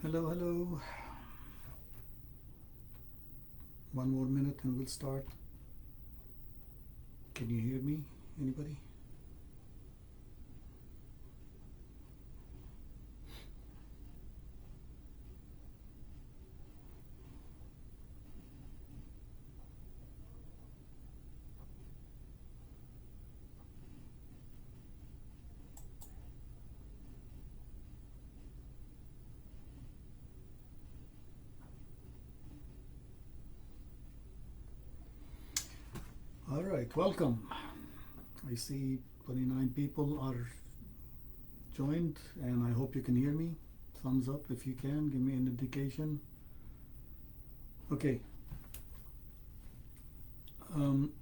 Hello, hello. One more minute and we'll start. Can you hear me? Anybody? All right, welcome. I see 29 people are joined and I hope you can hear me. Thumbs up if you can, give me an indication. Okay. Um,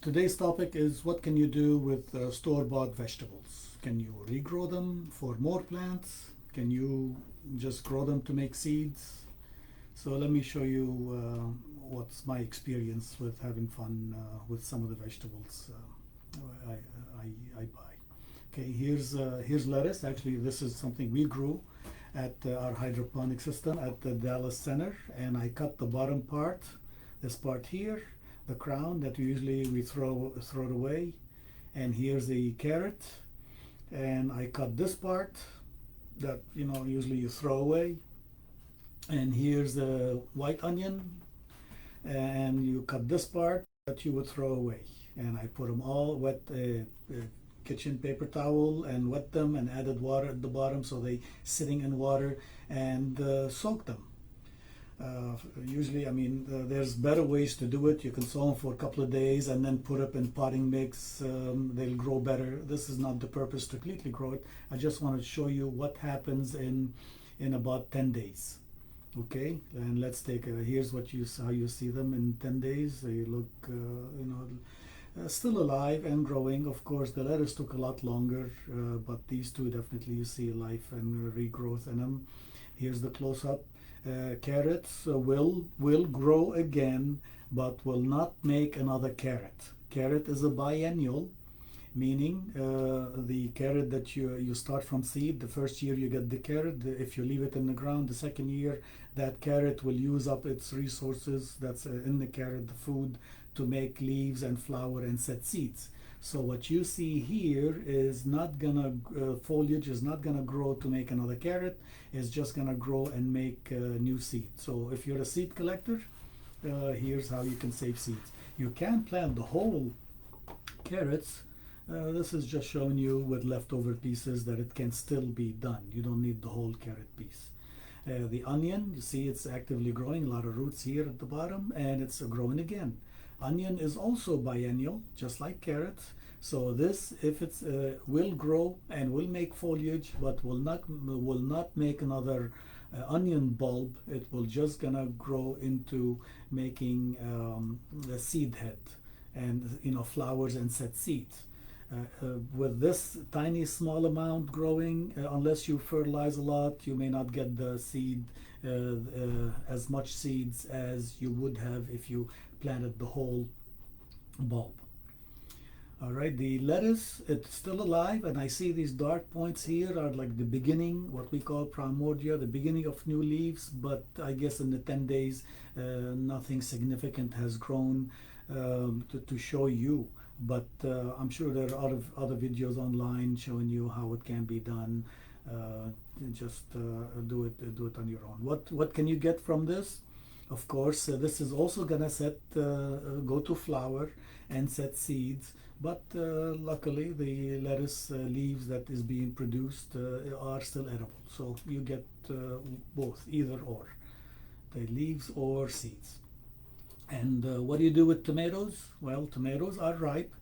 Today's topic is what can you do with store-bought vegetables? Can you regrow them for more plants? Can you just grow them to make seeds? So let me show you what's my experience with having fun with some of the vegetables I buy. Okay, here's lettuce. Actually, this is something we grew at our hydroponic system at the Dallas Center, and I cut the bottom part, this part here, the crown that we throw it away, and here's the carrot, and I cut this part that usually you throw away, and here's the white onion, and you cut this part that you would throw away, and I put them all wet kitchen paper towel and wet them and added water at the bottom so they sitting in water and soak them. Usually, there's better ways to do it. You can sow them for a couple of days and then put up in potting mix. They'll grow better. This is not the purpose to completely grow it. I just want to show you what happens in about 10 days. Okay, and let's take here's how you see them in 10 days. They look still alive and growing. Of course, the lettuce took a lot longer, but these two definitely you see life and regrowth in them. Here's the close-up. Carrots will grow again, but will not make another carrot. Carrot is a biennial, meaning the carrot that you start from seed. The first year you get the carrot. If you leave it in the ground, the second year that carrot will use up its resources that's in the carrot, the food, to make leaves and flower and set seeds. So what you see here is not gonna foliage is not gonna grow to make another carrot. It's just gonna grow and make new seed. So if you're a seed collector, here's how you can save seeds. You can plant the whole carrots. This is just showing you with leftover pieces that it can still be done. You don't need the whole carrot piece. The onion, you see it's actively growing, a lot of roots here at the bottom, and it's growing again. Onion is also biennial, just like carrots. So this, if it's will grow and will make foliage, but will not make another onion bulb. It will just gonna grow into making the seed head and flowers and set seeds. With this tiny small amount growing, unless you fertilize a lot, you may not get the seed as much seeds as you would have if you planted the whole bulb. All right, the lettuce, it's still alive, and I see these dark points here are like the beginning, what we call primordia, the beginning of new leaves, but I guess in the 10 days, nothing significant has grown to show you. But I'm sure there are other videos online showing you how it can be done. Just do it on your own. What can you get from this? Of course, this is also gonna go to flower and set seeds. But luckily, the lettuce leaves that is being produced are still edible. So you get both, either or, the leaves or seeds. And what do you do with tomatoes? Well, tomatoes are ripe,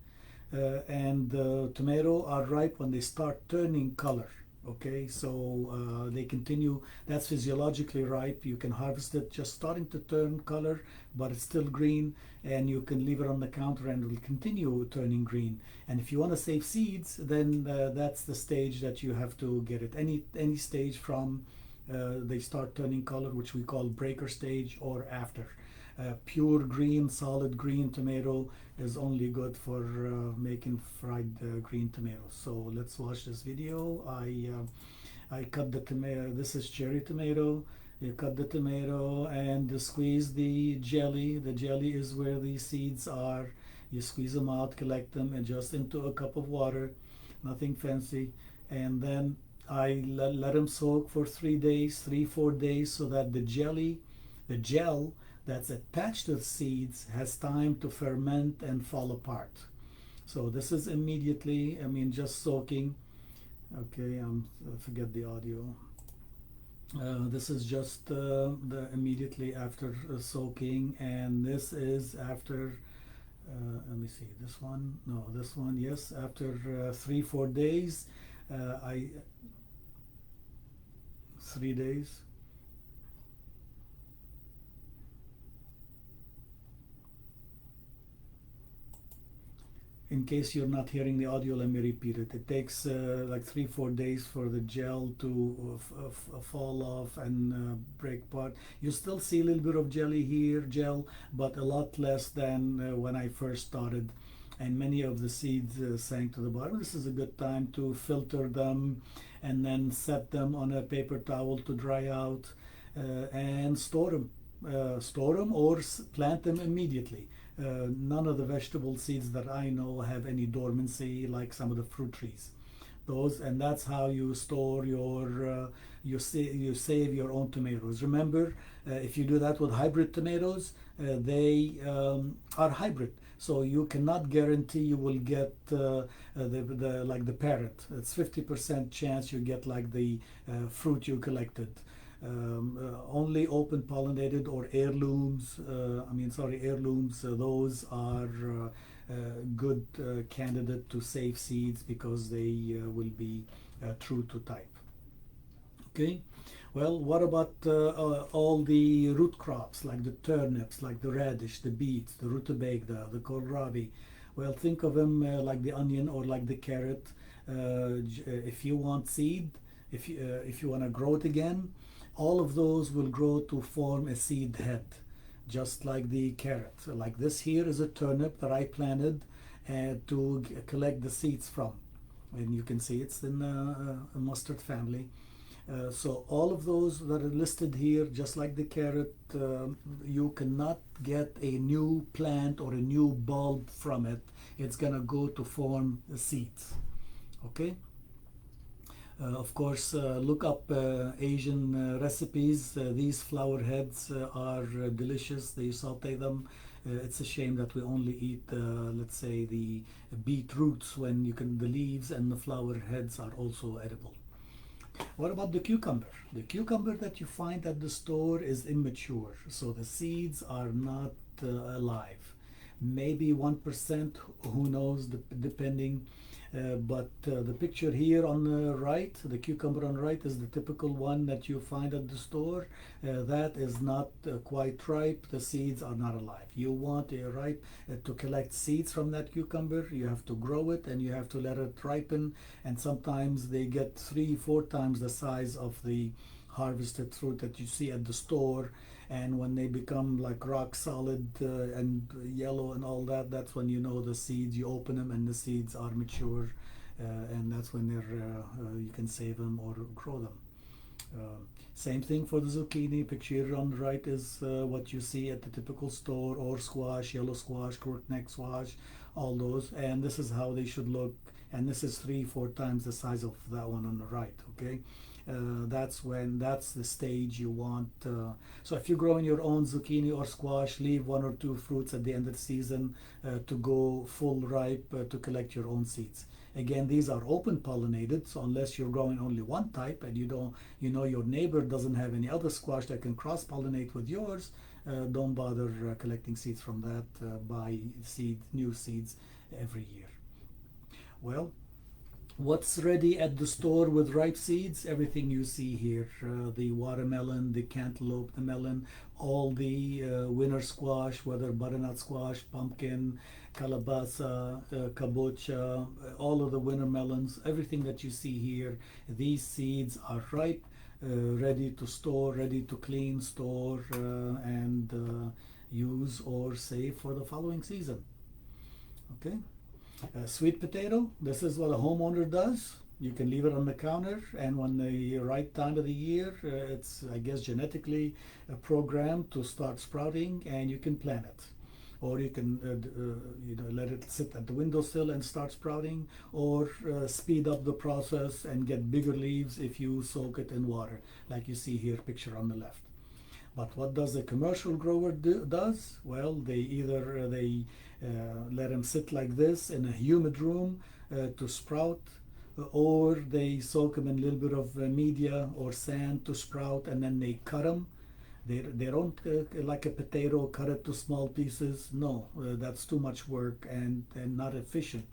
and tomato are ripe when they start turning color. Okay, so they continue. That's physiologically ripe. You can harvest it just starting to turn color, but it's still green, and you can leave it on the counter and it will continue turning green. And if you want to save seeds, then that's the stage that you have to get it. Any stage from they start turning color, which we call breaker stage, or after. Pure green, solid green tomato is only good for making fried green tomatoes. So let's watch this video. I cut the tomato. This is cherry tomato. You cut the tomato and squeeze the jelly. The jelly is where the seeds are. You squeeze them out, collect them, and just into a cup of water. Nothing fancy. And then I let them soak for 3 days, 4 days, so that the jelly, the gel that's attached to the seeds has time to ferment and fall apart. So this is immediately, I mean, just soaking. Okay, forget the audio. This is just the immediately after soaking, and this is after. Let me see. This one, no, this one, yes. After 3 4 days, I 3 days. In case you're not hearing the audio, let me repeat it. It takes like 3 4 days for the gel to fall off and break apart. You still see a little bit of jelly here, gel, but a lot less than when I first started. And many of the seeds sank to the bottom. This is a good time to filter them and then set them on a paper towel to dry out and store them. Store them or plant them immediately. None of the vegetable seeds that I know have any dormancy like some of the fruit trees. Those, and that's how you store your you save your own tomatoes. Remember, if you do that with hybrid tomatoes, they are hybrid, so you cannot guarantee you will get the like the parent. It's 50% chance you get like the fruit you collected. Only open pollinated or heirlooms, heirlooms, those are good candidate to save seeds because they will be true to type. Okay, well, what about all the root crops like the turnips, like the radish, the beets, the rutabaga, the kohlrabi? Well, think of them like the onion or like the carrot. If you want seed, if you want to grow it again, all of those will grow to form a seed head, just like the carrot. Like this here is a turnip that I planted to collect the seeds from. And you can see it's in a mustard family. So all of those that are listed here, just like the carrot, you cannot get a new plant or a new bulb from it. It's gonna go to form seeds. Okay. Of course, look up Asian recipes. These flower heads are delicious. They saute them. It's a shame that we only eat, let's say, the beet roots when you can. The leaves and the flower heads are also edible. What about the cucumber? The cucumber that you find at the store is immature, so the seeds are not alive. Maybe 1%, who knows, depending. But the picture here on the right, the cucumber on the right, is the typical one that you find at the store. That is not quite ripe. The seeds are not alive. You want a ripe to collect seeds from that cucumber. You have to grow it and you have to let it ripen. And sometimes they get 3 4 times the size of the harvested fruit that you see at the store. And when they become like rock solid and yellow and all that, that's when you know the seeds. You open them and the seeds are mature, and that's when they're you can save them or grow them. Same thing for the zucchini. Picture on the right is what you see at the typical store, or squash, yellow squash, crookneck squash, all those. And this is how they should look. And this is 3 4 times the size of that one on the right. Okay. That's the stage you want. So if you're growing your own zucchini or squash, leave 1 or 2 fruits at the end of the season to go full ripe to collect your own seeds. Again, these are open pollinated, so unless you're growing only one type and you know your neighbor doesn't have any other squash that can cross pollinate with yours, don't bother collecting seeds from that. Buy new seeds every year. Well, what's ready at the store with ripe seeds? Everything you see here, the watermelon, the cantaloupe, the melon, all the winter squash, whether butternut squash, pumpkin, calabaza, kabocha, all of the winter melons, everything that you see here, these seeds are ripe, ready to store, ready to clean, store, and use or save for the following season. Okay. Sweet potato, this is what a homeowner does. You can leave it on the counter, and when the right time of the year, it's, I guess, genetically programmed to start sprouting, and you can plant it. Or you can let it sit at the windowsill and start sprouting, or speed up the process and get bigger leaves if you soak it in water, like you see here, picture on the left. But what does a commercial grower does? Well, they either let them sit like this in a humid room to sprout, or they soak them in a little bit of media or sand to sprout, and then they cut them. They don't like a potato, cut it to small pieces. No, that's too much work and not efficient.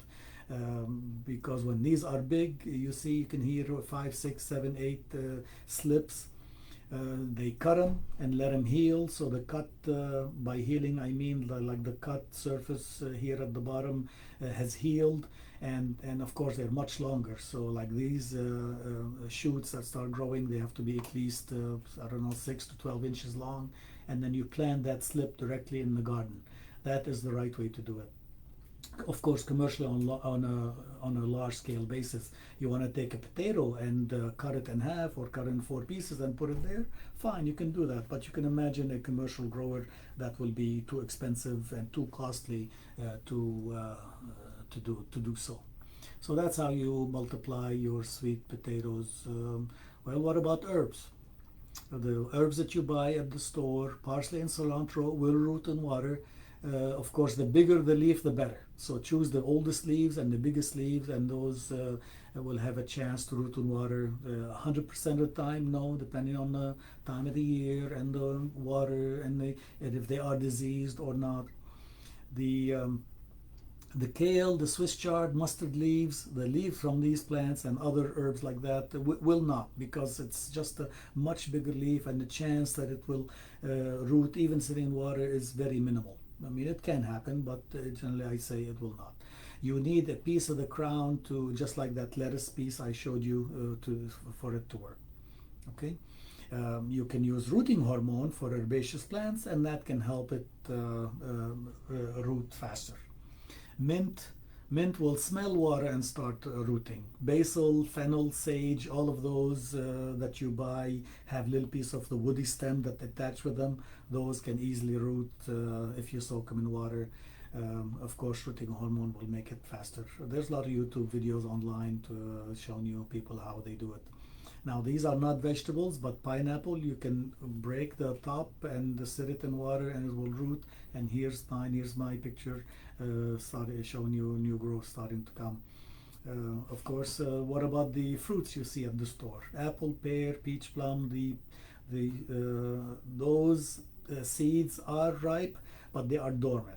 Because when these are big, you see, you can hear 5, 6, 7, 8 slips. They cut them and let them heal. So the cut, by healing I mean like the cut surface here at the bottom has healed, and of course they're much longer. So like these shoots that start growing, they have to be at least I don't know, 6 to 12 inches long, and then you plant that slip directly in the garden. That is the right way to do it. Of course, commercially on a large scale basis, you want to take a potato and cut it in half or cut it in 4 pieces and put it there. Fine, you can do that, but you can imagine a commercial grower, that will be too expensive and too costly to do so. So that's how you multiply your sweet potatoes. Well, what about herbs? The herbs that you buy at the store, parsley and cilantro, will root in water. Of course, the bigger the leaf, the better. So choose the oldest leaves and the biggest leaves, and those will have a chance to root in water. 100% of the time, no, depending on the time of the year and the water and if they are diseased or not. The kale, the Swiss chard, mustard leaves, the leaves from these plants and other herbs like that will not, because it's just a much bigger leaf, and the chance that it will root even sitting in water is very minimal. I mean, it can happen, but generally I say it will not. You need a piece of the crown to, just like that lettuce piece I showed you, for it to work. Okay. You can use rooting hormone for herbaceous plants, and that can help it root faster. Mint will smell water and start rooting. Basil, fennel, sage, all of those that you buy have little piece of the woody stem that attach with them. Those can easily root if you soak them in water. Of course, rooting hormone will make it faster. There's a lot of YouTube videos online to showing you people how they do it. Now, these are not vegetables, but pineapple, you can break the top and sit it in water and it will root. And here's my picture showing you new growth starting to come. Of course, what about the fruits you see at the store? Apple, pear, peach, plum, those seeds are ripe, but they are dormant.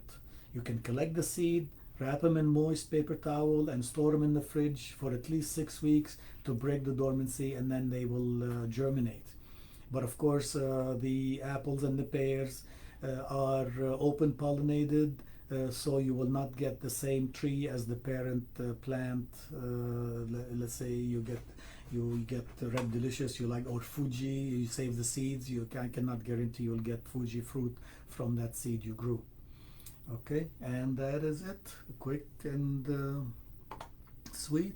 You can collect the seed, wrap them in moist paper towel, and store them in the fridge for at least 6 weeks to break the dormancy, and then they will germinate. But of course, the apples and the pears are open pollinated, so you will not get the same tree as the parent plant. Let's say you get Red Delicious, you like, or Fuji, you save the seeds. I cannot guarantee you'll get Fuji fruit from that seed you grew. Okay, and that is it. Quick and sweet.